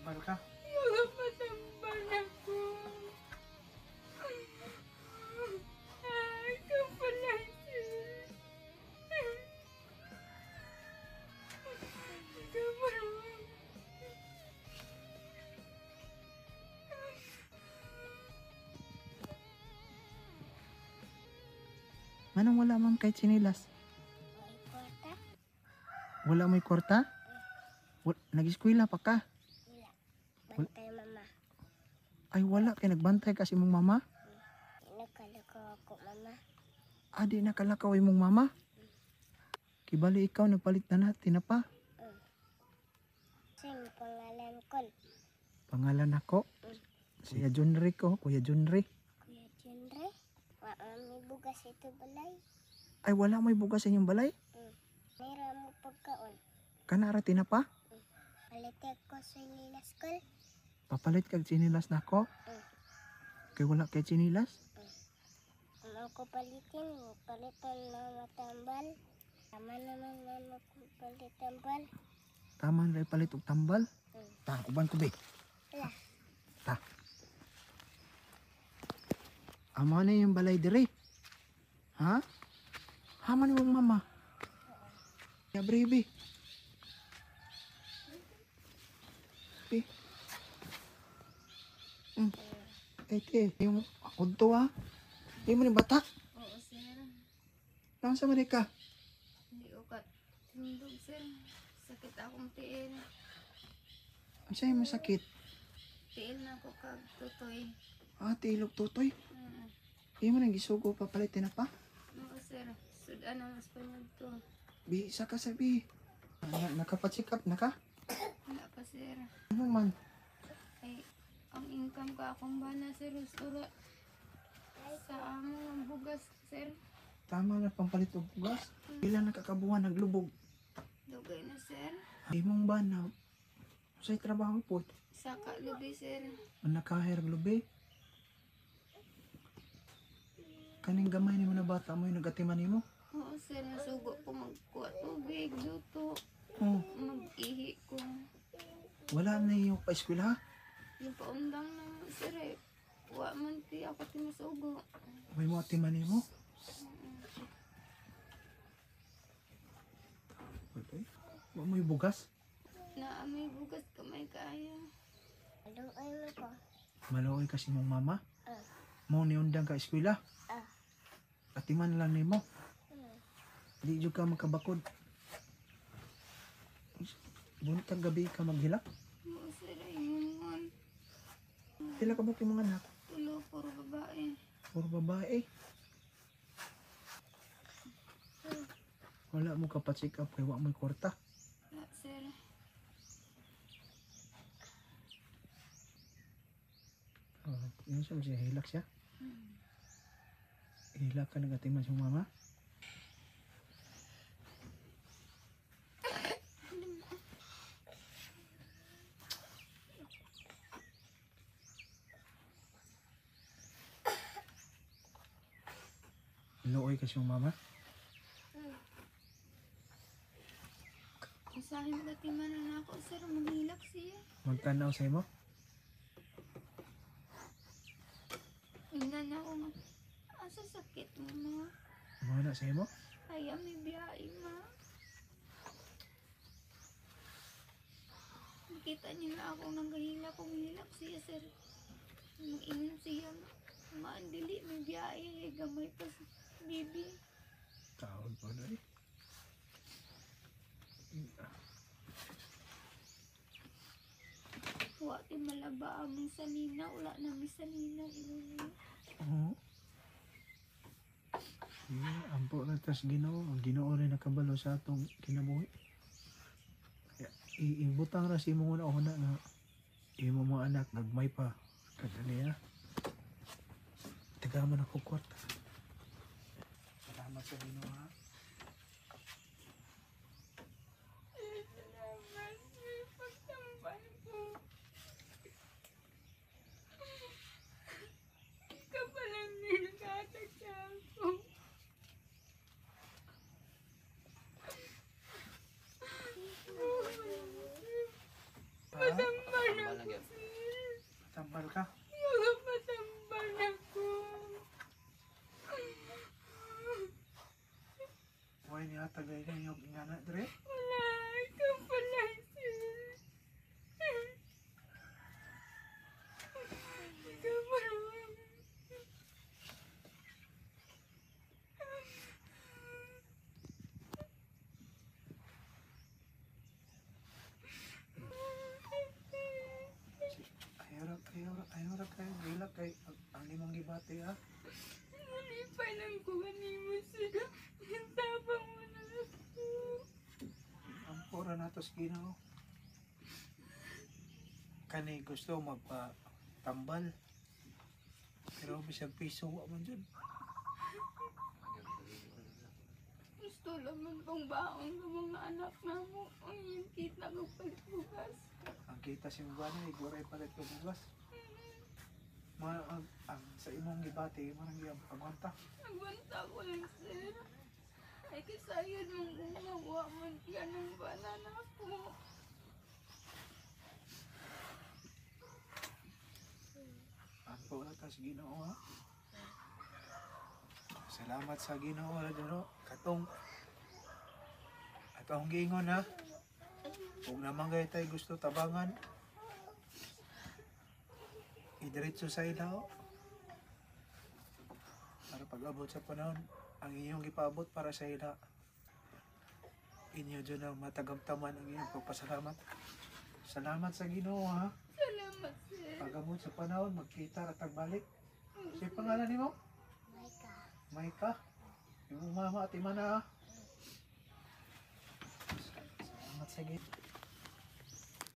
Matambal ka. Mga matambal ako. Ay, ikaw pala sir. Ikaw pala. Manong wala man kahit sinilas? May kwarta? Wala may kwarta? Nag-eskwela pa ka? Wala. Bantay mama. Ay wala kay nagbantay kasi mong mama? Nakalako ako mama. Adi nakalakaw imong mama? Kibali ikaw nagpalit na natin na pa. Saan pangalan ko? Pangalan ako? Kuya Junri ko, Kuya Junri. Kuya Junre? May bugas ito balay. Ay wala may bugas sa inyong balay? Mayroon mo pagkaon. Kanara tinapa? Palitek ko sa lilas kol. Papalit kag sinilas na ako? Kay wala kay sinilas? Amang ko palitin, palitan na matambal. Tama naman na palit tambal. Tama na palit og tambal? Ta, uban ko be. Wala. Ta. Amo na yung balay dire. Ha? Haman yung mama. Ya baby. Be. Ete, yung udto ha. Yung mo ni bata. Oo sir. Nang sa Amerika. Hindi ko katindog sir. Sakit akong tiil. Ang sa'yo masakit. Tiil na ako kag tutoy. Ah, tilog tutoy. Yung mo nang gisugo papalitin na pa. Oo sir. Sudan ang Espanyol to. Bisa ka sabi. Nakapacheck up na ka? Wala pa sir. Ano man? Ay, ang income ka akong bana sir. Ustura. Sa among bugas sir. Tama na pampalit og bugas. Pila nakakabuhan naglubog. Dugay na sir. Imong ba na sa'y trabaho po? Saka lubi sir. Ang nakahir lubi. Kaning gamay ni mo na bata mo yung nagatiman ni mo. Oo sir. Nasugo ko magkuha tubig. Luto. Oh, Mag-ihi ko. wala na yung pa-eskwela. Yung paundang na sir eh. Wa man ti ako tinasugo. May mo atiman ni mo. Wa mo yung bugas. Naamoy bugas kamay kaya. Aluay mo ko. Maluoy kasi mong mama. Ah. Mo niundang ka eskwela. Atiman lang ni mo. Di jud ka makabakod. Buntag gabi ka maghilak. Oo sir ay ngungon. Pila ka ba yung mga anak? Tulo puro babae. Puro babae. Wala mo ka pa-check up kay wa mo kwarta. Wala sir. Oh, yun siya hilak siya. Hilak ka nagatiman siyang mama. Looy kasi yung mama. Usahin mo timanan na ako sir. Maghilak siya. Magtanaw sa imo. Ingnan ako nga. Asa sakit mo ma? Mga na sa imo. Ay may biyahe ma. Nakita niyo na ako nang gahilak. Kung hilak siya sir. Mag-inom siya. Maandili may biyahe. Gamay pa sa bibi. Taon pa na eh. Wati malaba among sanina. Wala namin sanina. Oo. Ampo na tas Ginoo. Ang Ginoo rin nakabalo sa atong kinabuhi. Kaya iibutang ra si mo una na imo mga anak nagmay pa. Kadali ha. Tagaman ako kwarta. Salamat sa Ginoo ha. Salamat. Pagtambal ko. Ikaw palang nilgatag sa ako. Masamba Tambal na gyud. Tambal ka. Magpatambal ako. Huwag niya tagay na yung ingana dre. Wala, ikaw pala, sir. Ikaw pala. Ayaw ra kayo. Gila kay ang imong gibati ha. Nalipay lang ko kanimo, sir. Yung tabang mo na ako. Ang pura na to sa Ginoo. Kani gusto magpa-tambal. Pero bisag piso wa man jud. Gusto naman pang baon ng mga anak na mo. Ang yung kita ko pagbugas. Ang kita si Mubana, iguray palit ko bugas. Ang sa imong gibati, marang iyang pagwanta. Nagbanta ko lang, sir. Ay kasayad mong gumawa man yan ng banana ko. Ang pura ta sa Ginoo ha. Salamat sa Ginoo ra diro. Katong giingon ha. Kung naman kayo tayo gusto tabangan, idiretso sa ilaw. Para pag-abot sa panahon, ang inyong ipaabot para sa ila. Inyo dyan ang matagamtaman ang inyong pagpasalamat. Salamat sa Ginoo ha. Salamat, sir. Pag-abot sa panahon, magkita at tagbalik. Siya pangalan ni mo? Maika. Yung mama at imana ha. Salamat sa Ginoo.